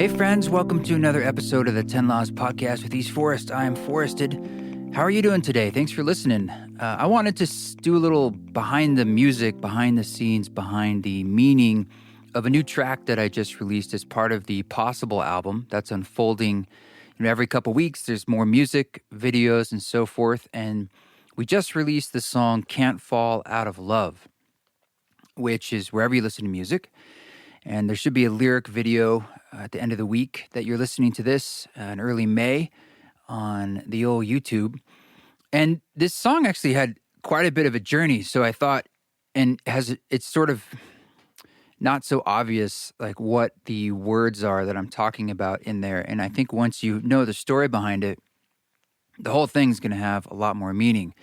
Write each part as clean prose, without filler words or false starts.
Hey friends, welcome to another episode of the 10 Laws Podcast with East Forest. I am Forested. How are you doing today? Thanks for listening. I wanted to do a little behind the music, behind the scenes, behind the meaning of a new track that I just released as part of the Possible album that's unfolding. Every couple weeks, there's more music, videos, and so forth. And we just released the song Can't Fall Out of Love, which is wherever you listen to music. And there should be a lyric video at the end of the week that you're listening to this in early May on the old YouTube. And this song actually had quite a bit of a journey. So I thought, and it's sort of not so obvious like what the words are that I'm talking about in there. And I think once you know the story behind it, the whole thing's going to have a lot more meaning.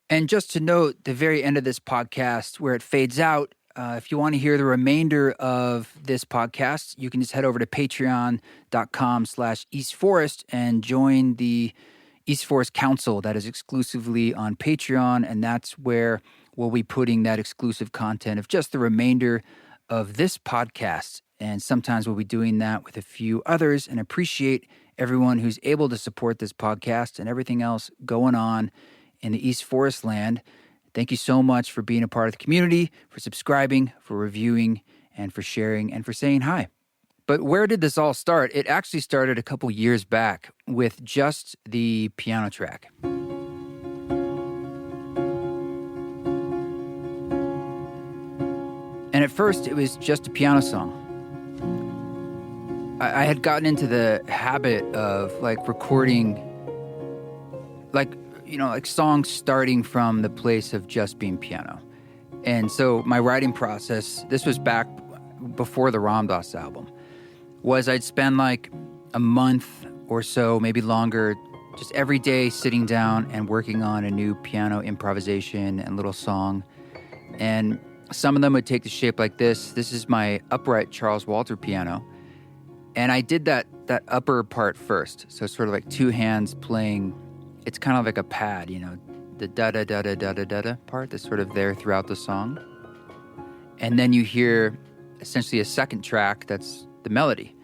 And just to note, the very end of this podcast where it fades out, if you want to hear the remainder of this podcast, you can just head over to patreon.com/eastforest and join the East Forest Council that is exclusively on Patreon. And that's where we'll be putting that exclusive content of just the remainder of this podcast. And sometimes we'll be doing that with a few others, and appreciate everyone who's able to support this podcast and everything else going on in the East Forest land. Thank you so much for being a part of the community, for subscribing, for reviewing, and for sharing, and for saying hi. But where did this all start? It actually started a couple years back with just the piano track. And at first, it was just a piano song. I had gotten into the habit of recording songs starting from the place of just being piano. And so my writing process, this was back before the Ram Dass album, was I'd spend like a month or so, maybe longer, just every day sitting down and working on a new piano improvisation and little song. And some of them would take the shape like this. This is my upright Charles Walter piano. And I did that upper part first. So sort of like two hands playing. It's kind of like a pad, the da-da-da-da-da-da-da part that's sort of there throughout the song. And then you hear essentially a second track that's the melody.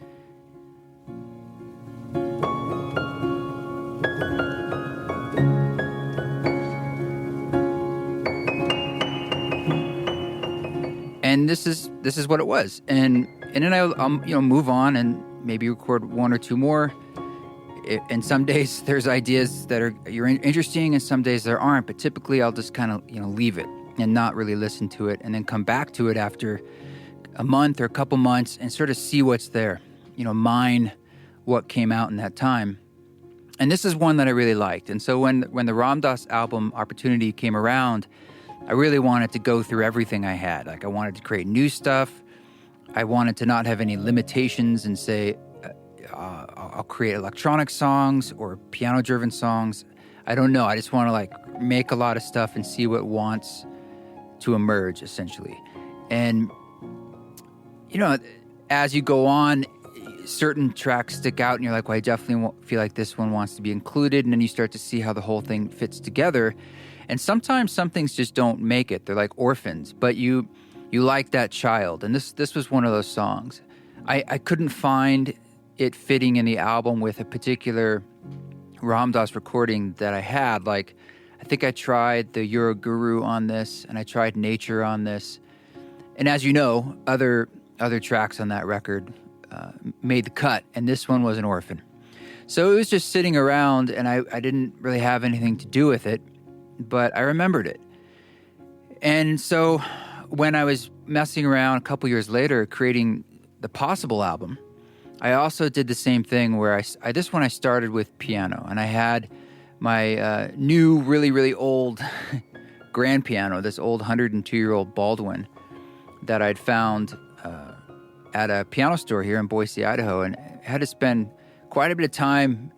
And this is what it was. And then I'll move on and maybe record one or two more. And some days there's ideas that are interesting, and some days there aren't. But typically I'll just kind of leave it and not really listen to it, and then come back to it after a month or a couple months and sort of see what's there. Mine what came out in that time. And this is one that I really liked. And so when the Ram Dass album opportunity came around, I really wanted to go through everything I had. I wanted to create new stuff. I wanted to not have any limitations and say, I'll create electronic songs or piano-driven songs. I don't know. I just want to make a lot of stuff and see what wants to emerge, essentially. And, as you go on, certain tracks stick out and you're like, well, I definitely feel like this one wants to be included. And then you start to see how the whole thing fits together. And sometimes some things just don't make it. They're like orphans, but you like that child. And this was one of those songs. I couldn't find it fitting in the album with a particular Ram Dass recording that I had. I think I tried the You're a Guru on this, and I tried Nature on this. And as you know, other tracks on that record made the cut, and this one was an orphan. So it was just sitting around, and I didn't really have anything to do with it, but I remembered it. And so when I was messing around a couple years later creating the Possible album, I also did the same thing where this one I started with piano, and I had my new, really, really old grand piano, this old 102-year-old Baldwin that I'd found at a piano store here in Boise, Idaho, and I had to spend quite a bit of time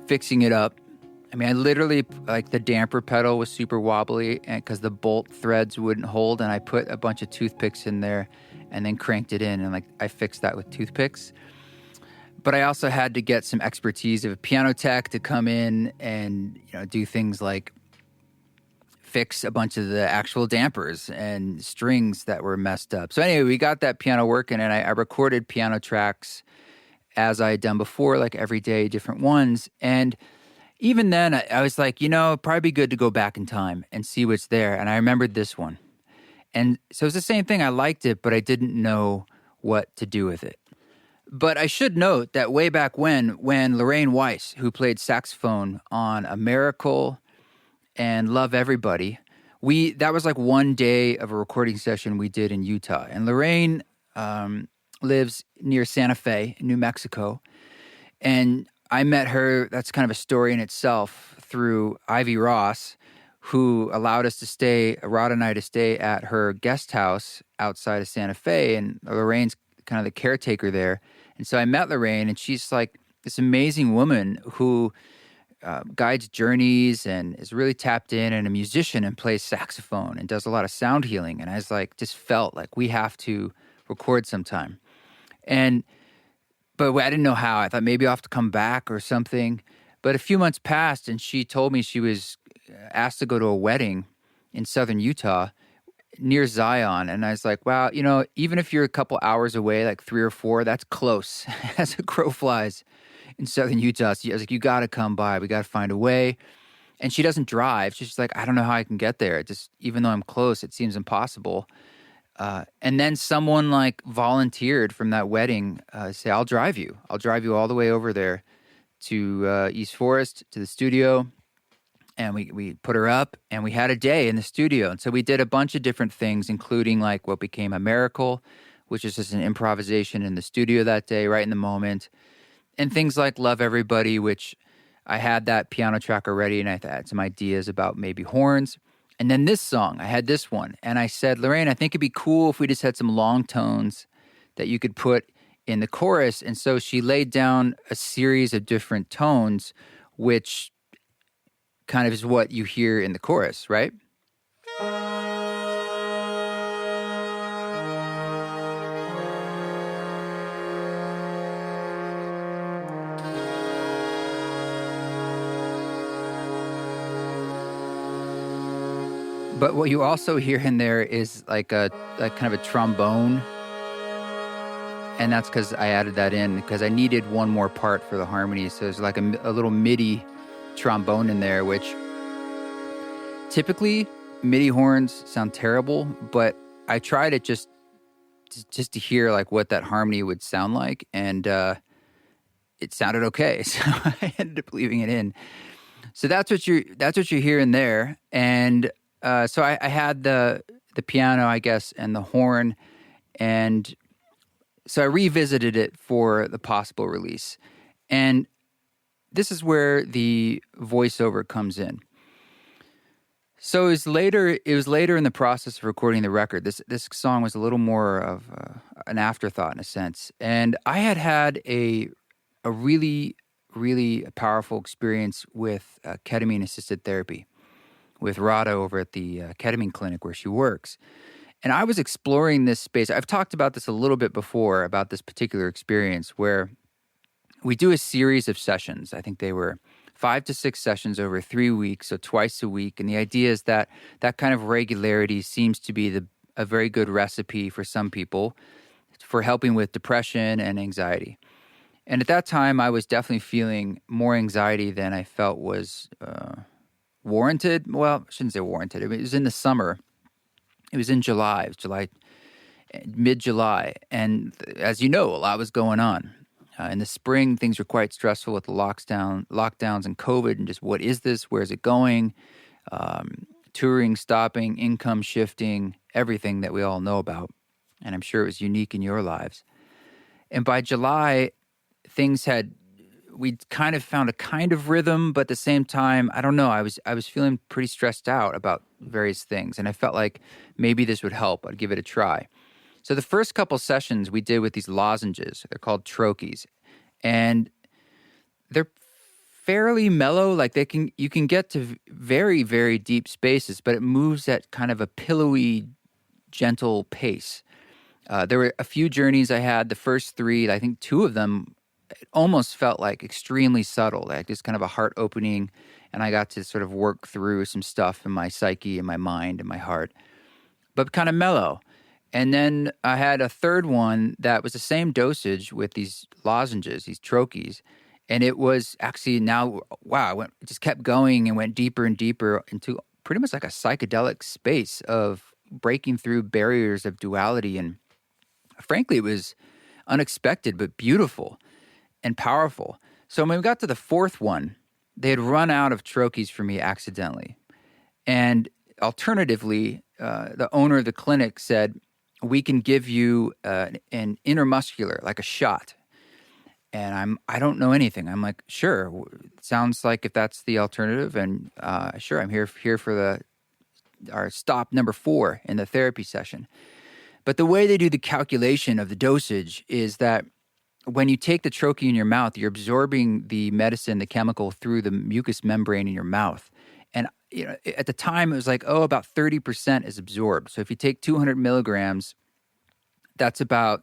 fixing it up. I mean, I literally, the damper pedal was super wobbly because the bolt threads wouldn't hold, and I put a bunch of toothpicks in there and then cranked it in, and I fixed that with toothpicks. But I also had to get some expertise of a piano tech to come in and do things like fix a bunch of the actual dampers and strings that were messed up. So anyway, we got that piano working, and I recorded piano tracks as I had done before, like every day, different ones. And even then, I was like, it'd probably be good to go back in time and see what's there. And I remembered this one. And so it's the same thing. I liked it, but I didn't know what to do with it. But I should note that way back when Lorraine Weiss, who played saxophone on A Miracle and Love Everybody, that was like one day of a recording session we did in Utah. And Lorraine lives near Santa Fe, New Mexico. And I met her, that's kind of a story in itself, through Ivy Ross, who allowed us to stay, Rod and I, to stay at her guest house outside of Santa Fe. And Lorraine's kind of the caretaker there. And so I met Lorraine, and she's like this amazing woman who guides journeys and is really tapped in, and a musician and plays saxophone and does a lot of sound healing. And I was like, just felt like we have to record sometime. But I didn't know how. I thought maybe I'll have to come back or something. But a few months passed, and she told me she was asked to go to a wedding in southern Utah near Zion. And I was like, wow, even if you're a couple hours away, like 3 or 4, that's close as a crow flies in southern Utah. So I was like, you got to come by. We got to find a way. And she doesn't drive. She's just like, I don't know how I can get there. Even though I'm close, it seems impossible. And then someone like volunteered from that wedding, say, I'll drive you. I'll drive you all the way over there to East Forest, to the studio. And we put her up, and we had a day in the studio. And so we did a bunch of different things, including like what became A Miracle, which is just an improvisation in the studio that day, right in the moment. And things like Love Everybody, which I had that piano track already, and I had some ideas about maybe horns. And then this song, I had this one. And I said, Lorraine, I think it'd be cool if we just had some long tones that you could put in the chorus. And so she laid down a series of different tones, which kind of is what you hear in the chorus, right? But what you also hear in there is like kind of a trombone. And that's because I added that in because I needed one more part for the harmony. So there's like a little MIDI trombone in there, which typically MIDI horns sound terrible, but I tried it just to hear like what that harmony would sound like, and it sounded okay. So I ended up leaving it in. So that's what you're hearing there. And so I had the piano, I guess, and the horn, and so I revisited it for the possible release. And this is where the voiceover comes in. So it was later in the process of recording the record. This song was a little more of an afterthought in a sense. And I had a really, really powerful experience with ketamine-assisted therapy with Rada over at the ketamine clinic where she works. And I was exploring this space. I've talked about this a little bit before, about this particular experience where we do a series of sessions. I think they were 5 to 6 sessions over 3 weeks, so twice a week. And the idea is that kind of regularity seems to be a very good recipe for some people for helping with depression and anxiety. And at that time, I was definitely feeling more anxiety than I felt was warranted. Well, I shouldn't say warranted. It was in the summer. It was in July. It was mid-July. And as you know, a lot was going on. In the spring, things were quite stressful with the lockdowns and COVID, and just what is this? Where is it going? Touring, stopping, income shifting, everything that we all know about. And I'm sure it was unique in your lives. And by July, we'd kind of found a kind of rhythm, but at the same time, I don't know, I was feeling pretty stressed out about various things, and I felt like maybe this would help. I'd give it a try. So the first couple sessions we did with these lozenges, they're called troches, and they're fairly mellow. Like you can get to very, very deep spaces, but it moves at kind of a pillowy, gentle pace. There were a few journeys I had. The first 3, I think 2 of them it almost felt like extremely subtle, like just kind of a heart opening. And I got to sort of work through some stuff in my psyche and my mind and my heart, but kind of mellow. And then I had a third one that was the same dosage with these lozenges, these troches. And it was actually now, wow, it just kept going and went deeper and deeper into pretty much like a psychedelic space of breaking through barriers of duality. And frankly, it was unexpected, but beautiful and powerful. So when we got to the fourth one, they had run out of troches for me accidentally. And alternatively, the owner of the clinic said, we can give you an intramuscular, like a shot. And I don't know anything. I'm like, sure, sounds like if that's the alternative, and sure, I'm here for our stop number 4 in the therapy session. But the way they do the calculation of the dosage is that when you take the troche in your mouth, you're absorbing the medicine, the chemical, through the mucous membrane in your mouth. And at the time, it was like, about 30% is absorbed. So if you take 200 milligrams, that's about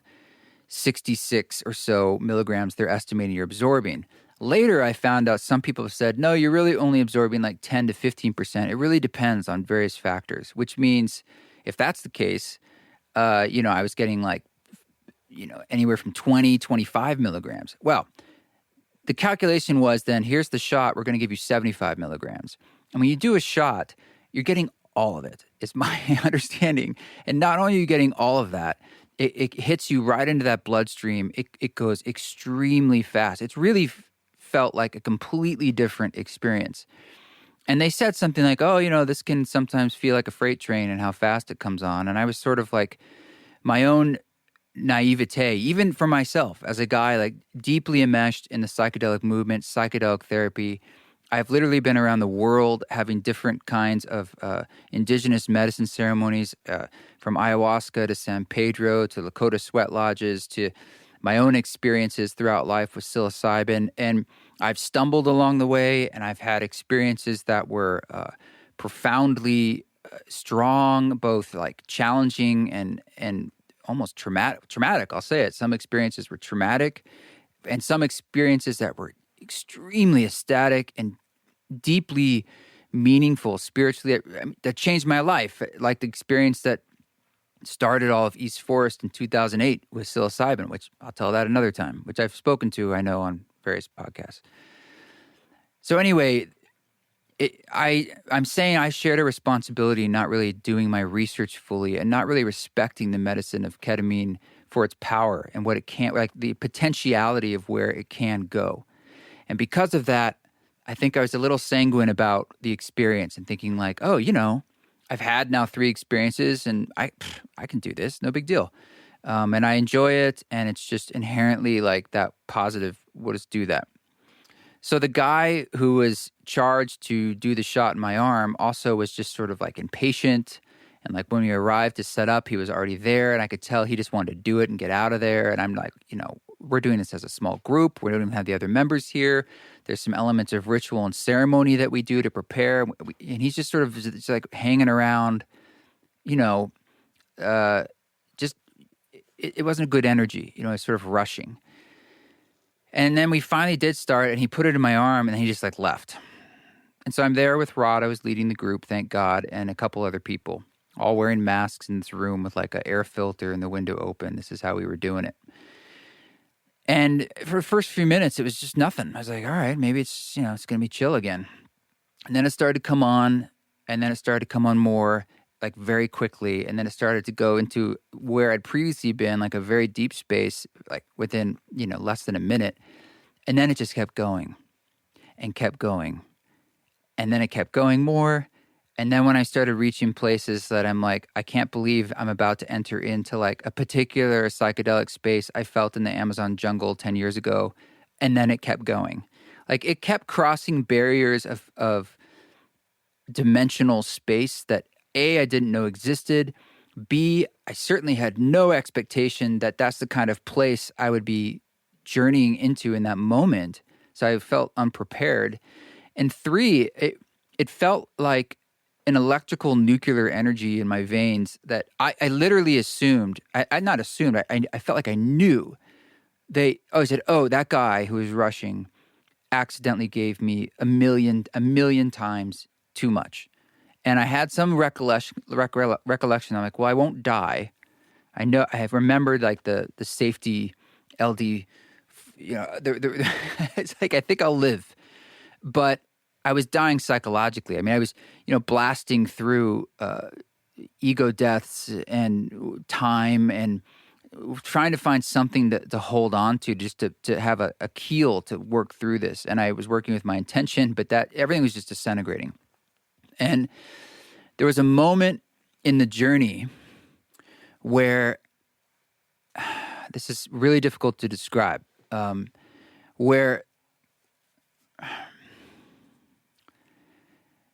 66 or so milligrams they're estimating you're absorbing. Later, I found out some people have said, no, you're really only absorbing like 10 to 15%. It really depends on various factors, which means if that's the case, I was getting like, anywhere from 20, 25 milligrams. Well, the calculation was then, here's the shot, we're going to give you 75 milligrams. And when you do a shot, you're getting all of it, is my understanding. And not only are you getting all of that, it hits you right into that bloodstream. It goes extremely fast. It's really felt like a completely different experience. And they said something like, this can sometimes feel like a freight train and how fast it comes on. And I was sort of like, my own naivete, even for myself as a guy like deeply enmeshed in the psychedelic movement, psychedelic therapy. I've literally been around the world having different kinds of indigenous medicine ceremonies, from ayahuasca to San Pedro to Lakota sweat lodges to my own experiences throughout life with psilocybin. And I've stumbled along the way, and I've had experiences that were profoundly strong, both like challenging and almost traumatic. I'll say it. Some experiences were traumatic, and some experiences that were extremely ecstatic and deeply meaningful spiritually, that changed my life. Like the experience that started all of East Forest in 2008 with psilocybin, which I'll tell that another time, which I've spoken to, I know, on various podcasts. So anyway, I'm saying I shared a responsibility in not really doing my research fully and not really respecting the medicine of ketamine for its power and what it can, like the potentiality of where it can go. And because of that, I think I was a little sanguine about the experience and thinking like, I've had now 3 experiences and I can do this, no big deal. And I enjoy it, and it's just inherently like that positive, we'll just do that. So the guy who was charged to do the shot in my arm also was just sort of like impatient. And like when we arrived to set up, he was already there, and I could tell he just wanted to do it and get out of there. And I'm like, we're doing this as a small group. We don't even have the other members here. There's some elements of ritual and ceremony that we do to prepare. And he's just sort of just like hanging around, just, it wasn't a good energy, it's sort of rushing. And then we finally did start, and he put it in my arm, and then he just like left. And so I'm there with Rod, I was leading the group, thank God, and a couple other people, all wearing masks in this room with like an air filter and the window open. This is how we were doing it. And for the first few minutes, it was just nothing. I was like, all right, maybe it's, it's going to be chill again. And then it started to come on, and then it started to come on more, like very quickly. And then it started to go into where I'd previously been, like a very deep space, like within, less than a minute. And then it just kept going and kept going. And then it kept going more. And then when I started reaching places that I'm like, I can't believe I'm about to enter into like a particular psychedelic space I felt in the Amazon jungle 10 years ago. And then it kept going. Like it kept crossing barriers of dimensional space that A, I didn't know existed. B, I certainly had no expectation that that's the kind of place I would be journeying into in that moment. So I felt unprepared. And 3, it felt like an electrical nuclear energy in my veins that I literally assumed, I not assumed, I felt like I knew he said, oh, that guy who was rushing accidentally gave me a million times too much. And I had some recollection. I'm like, well, I won't die. I know I have remembered like the safety LD, it's like, I think I'll live. But I was dying psychologically. I mean, I was, blasting through ego deaths and time and trying to find something to hold on to, just to have a keel to work through this. And I was working with my intention, but that everything was just disintegrating. And there was a moment in the journey where this is really difficult to describe, where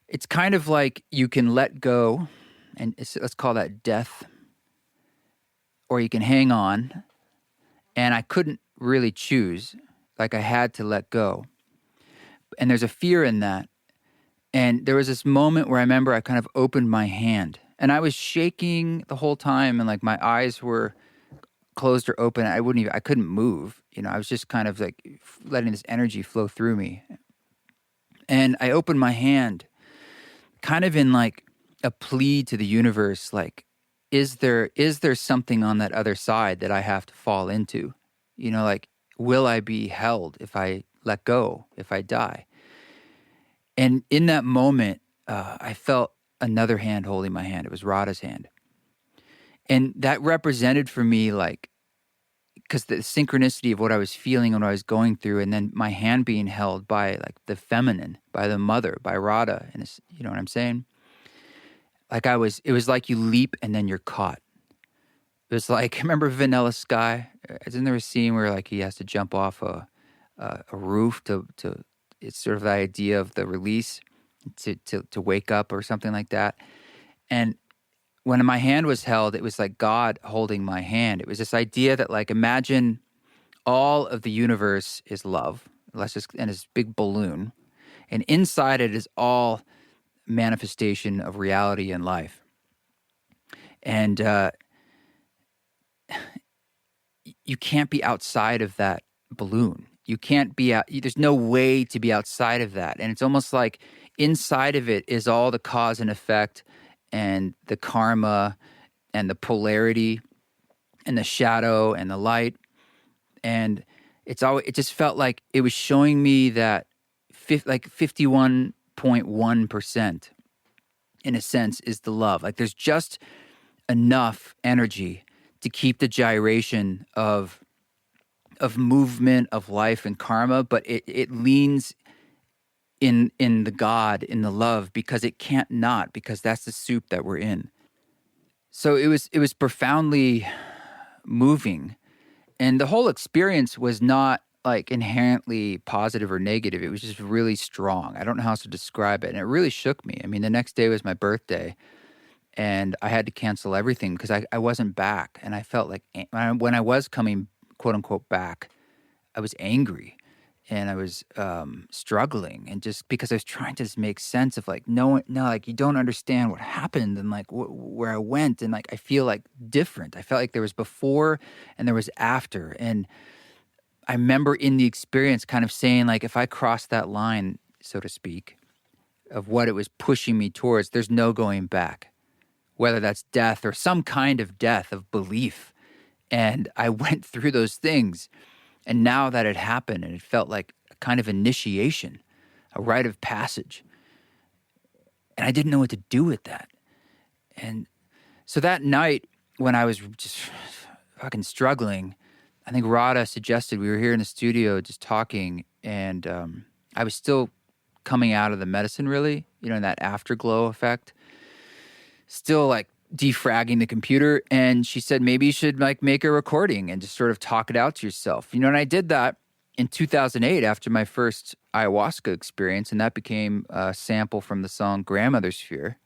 it's kind of like you can let go, and let's call that death, or you can hang on, and I couldn't really choose. Like I had to let go. And there's a fear in that. And there was this moment where I remember I kind of opened my hand, and I was shaking the whole time, and like my eyes were closed or open. I couldn't move. I was just kind of like letting this energy flow through me. And I opened my hand kind of in like a plea to the universe, like, is there something on that other side that I have to fall into? Like, will I be held if I let go, if I die? And in that moment, I felt another hand holding my hand. It was Radha's hand. And that represented for me, like, because the synchronicity of what I was feeling and what I was going through, and then my hand being held by, like, the feminine, by the mother, by Radha. And it's, you know what I'm saying? Like it was like you leap and then you're caught. It was like, remember Vanilla Sky? Isn't there a scene where, like, he has to jump off a roof to it's sort of the idea of the release to wake up or something like that. And when my hand was held, it was like God holding my hand. It was this idea that, like, imagine all of the universe is love, and this big balloon, and inside it is all manifestation of reality and life. And you can't be outside of that balloon. You can't be out. There's no way to be outside of that. And it's almost like inside of it is all the cause and effect and the karma and the polarity and the shadow and the light. And it just felt like it was showing me that 51.1% in a sense is the love. Like there's just enough energy to keep the gyration of movement, of life and karma, but it leans in the God, in the love, because it can't not, because that's the soup that we're in. So it was profoundly moving. And the whole experience was not like inherently positive or negative. It was just really strong. I don't know how else to describe it. And it really shook me. I mean, the next day was my birthday, and I had to cancel everything because I wasn't back. And I felt like when I was coming, quote unquote, back, I was angry and I was struggling. And just because I was trying to just make sense of like, no, like you don't understand what happened and like where I went. And like, I feel like different. I felt like there was before and there was after. And I remember in the experience kind of saying like, if I crossed that line, so to speak, of what it was pushing me towards, there's no going back. Whether that's death or some kind of death of belief. And I went through those things. And now that it happened, and it felt like a kind of initiation, a rite of passage. And I didn't know what to do with that. And so that night, when I was just fucking struggling, I think Radha suggested, we were here in the studio just talking, and I was still coming out of the medicine, really, in that afterglow effect. Still like defragging the computer, and she said maybe you should like make a recording and just sort of talk it out to yourself. And I did that in 2008 after my first ayahuasca experience, and that became a sample from the song Grandmother's Fear.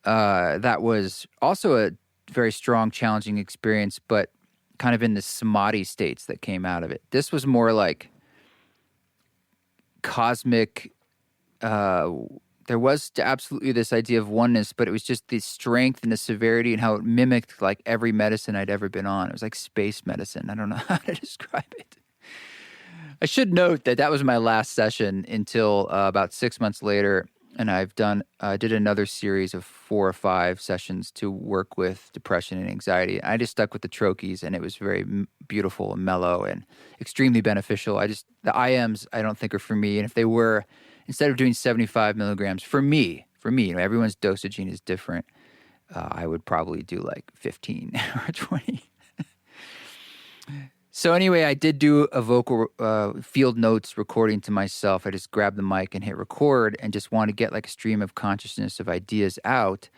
That was also a very strong, challenging experience, but kind of in the samadhi states that came out of it. This was more like cosmic there was absolutely this idea of oneness, but it was just the strength and the severity and how it mimicked like every medicine I'd ever been on. It was like space medicine. I don't know how to describe it. I should note that that was my last session until about 6 months later, and did another series of 4 or 5 sessions to work with depression and anxiety. I just stuck with the troches, and it was very beautiful and mellow and extremely beneficial. The IMs I don't think are for me, and if they were, instead of doing 75 milligrams, for me, everyone's dosaging is different. I would probably do like 15 or 20. So anyway, I did do a vocal field notes recording to myself. I just grabbed the mic and hit record and just want to get like a stream of consciousness of ideas out.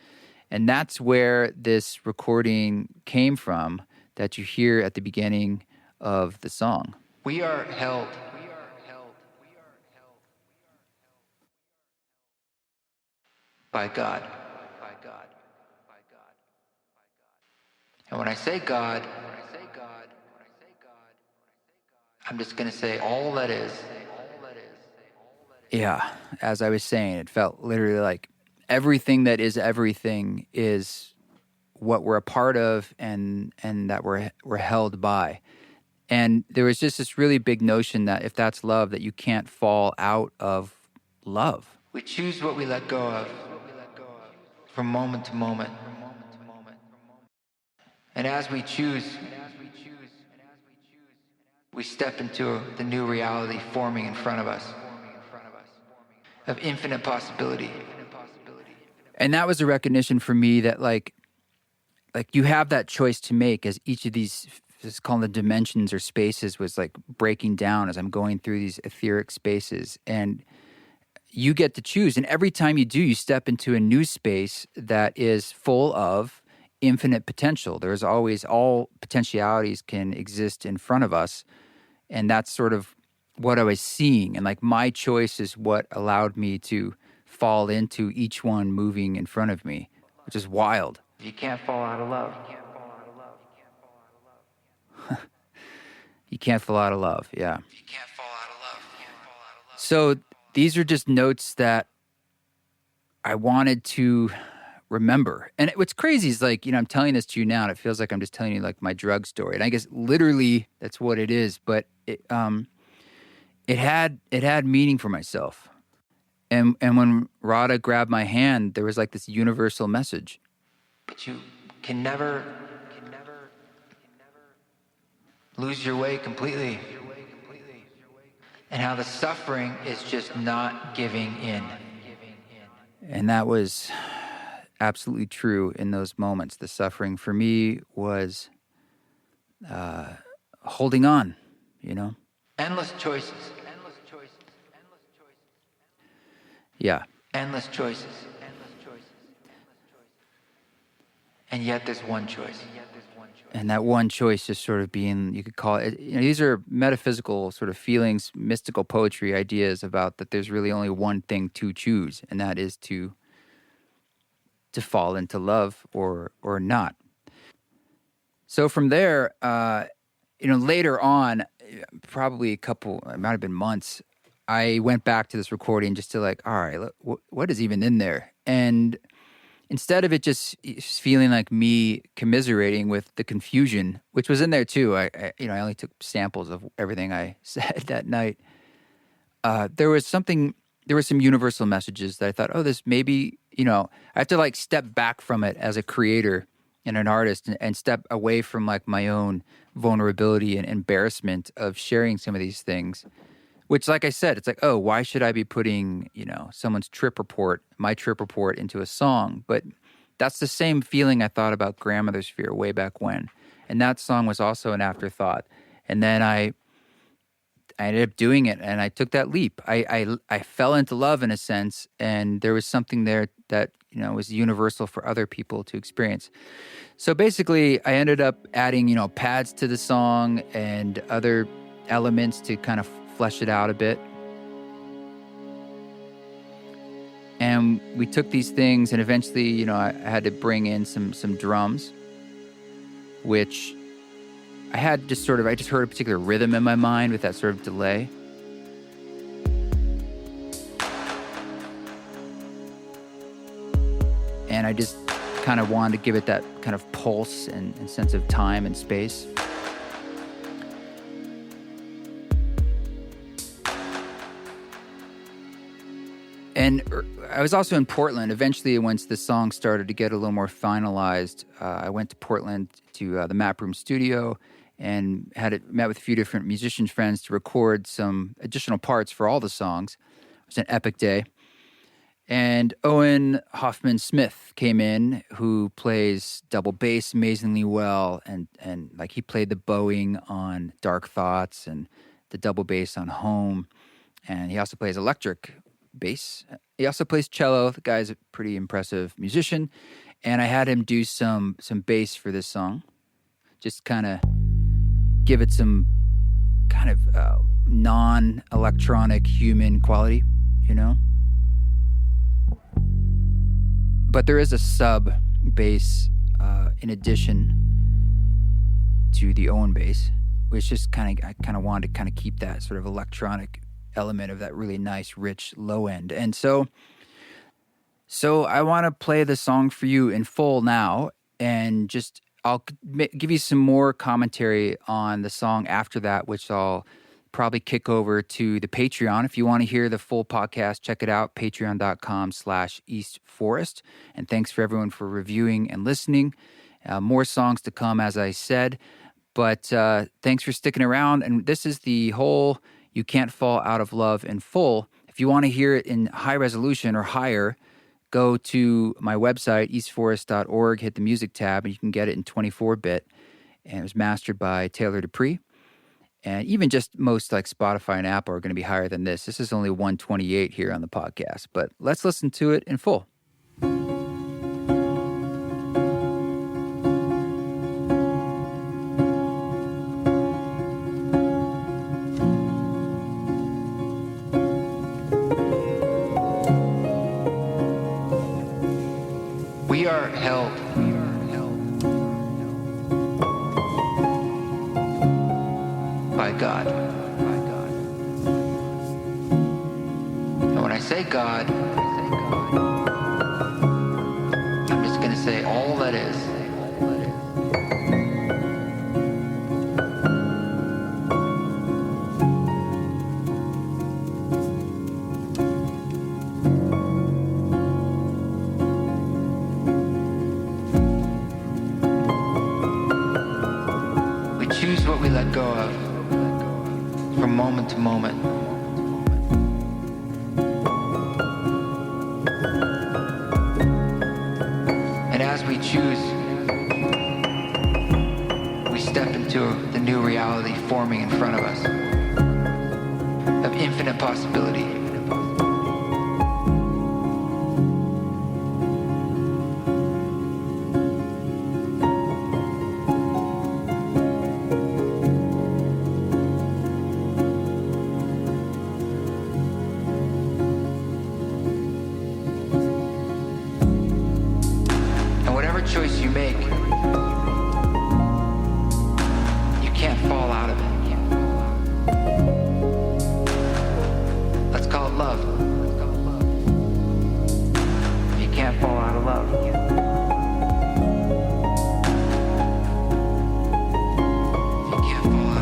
And that's where this recording came from that you hear at the beginning of the song. We are held. By God. And when I say God, I'm just going to say all that is. Yeah, as I was saying, it felt literally like everything that is everything is what we're a part of and that we're held by. And there was just this really big notion that if that's love, that you can't fall out of love. We choose what we let go of from moment to moment. And as we choose, we step into the new reality forming in front of us of infinite possibility. And that was a recognition for me that like you have that choice to make as each of these, let's call them dimensions or spaces, was like breaking down as I'm going through these etheric spaces. And you get to choose. And every time you do, you step into a new space that is full of infinite potential. There's always, all potentialities can exist in front of us. And that's sort of what I was seeing. And like my choice is what allowed me to fall into each one moving in front of me, which is wild. You can't fall out of love. You can't fall out of love, yeah. You can't fall out of love. So these are just notes that I wanted to remember. And what's crazy is like, I'm telling this to you now and it feels like I'm just telling you like my drug story. And I guess literally that's what it is, but it had meaning for myself. And when Radha grabbed my hand, there was like this universal message. But you can never lose your way completely. And how the suffering is just not giving in. And that was absolutely true in those moments. The suffering for me was holding on, Endless choices. Yeah. Endless choices. And yet there's one choice. And that one choice just sort of being, you could call it, these are metaphysical sort of feelings, mystical poetry ideas about that there's really only one thing to choose, and that is to fall into love or not. So from there, later on, probably it might have been months, I went back to this recording just to like, all right, what is even in there? And instead of it just feeling like me commiserating with the confusion, which was in there too, I only took samples of everything I said that night. There were some universal messages that I thought, this maybe, I have to like step back from it as a creator and an artist and step away from like my own vulnerability and embarrassment of sharing some of these things. Which, like I said, it's like, why should I be putting, someone's my trip report into a song? But that's the same feeling I thought about Grandmother's Fear way back when. And that song was also an afterthought. And then I ended up doing it, and I took that leap. I fell into love in a sense, and there was something there that, was universal for other people to experience. So basically, I ended up adding, pads to the song and other elements to kind of flesh it out a bit. And we took these things, and eventually, I had to bring in some drums, which I just heard a particular rhythm in my mind with that sort of delay. and I just kind of wanted to give it that kind of pulse and sense of time and space. And I was also in Portland. Eventually, once the song started to get a little more finalized, I went to Portland to the Map Room studio and met with a few different musician friends to record some additional parts for all the songs. It was an epic day. And Owen Hoffman-Smith came in, who plays double bass amazingly well, and like he played the bowing on Dark Thoughts and the double bass on Home, and he also plays electric bass. He also plays cello. The guy's a pretty impressive musician, and I had him do some bass for this song, just kind of give it some kind of non-electronic human quality, you know? But there is a sub bass in addition to the Owen bass, which just I kind of wanted to kind of keep that sort of electronic element of that really nice, rich low end. And so I want to play the song for you in full now, and just I'll give you some more commentary on the song after that, which I'll probably kick over to the Patreon. If you want to hear the full podcast, check it out, patreon.com/EastForest. And thanks for everyone for reviewing and listening. More songs to come, as I said. But thanks for sticking around. And this is the whole You Can't Fall Out of Love in full. If you want to hear it in high resolution or higher, go to my website, eastforest.org, hit the music tab, and you can get it in 24-bit. And it was mastered by Taylor Dupree. And even just most like Spotify and Apple are going to be higher than this. This is only 128 here on the podcast, but let's listen to it in full. We are held by God. And when I say God, I'm just going to say all that is. We choose what we let go of from moment to moment. And as we choose, we step into the new reality forming in front of us of infinite possibility. Choice you make, you can't fall out of it. Let's call it love. You can't fall out of love. You can't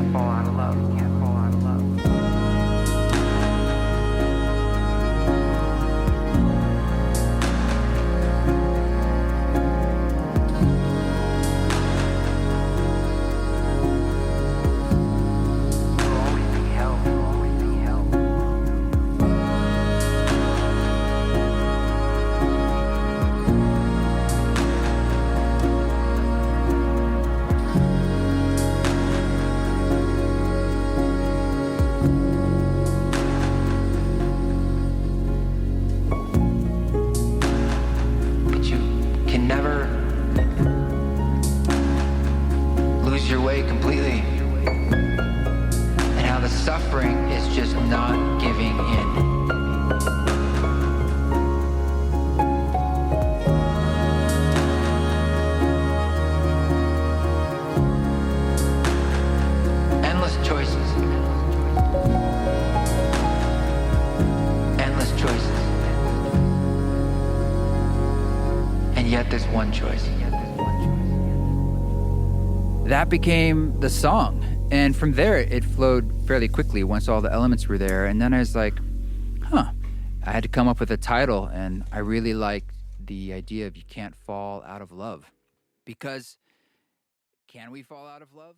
fall out of love. Your way completely, and how the suffering is just not giving in. this one choice. That became the song. And from there, it flowed fairly quickly once all the elements were there. And then I was like, I had to come up with a title. And I really liked the idea of You Can't Fall Out of Love. Because can we fall out of love?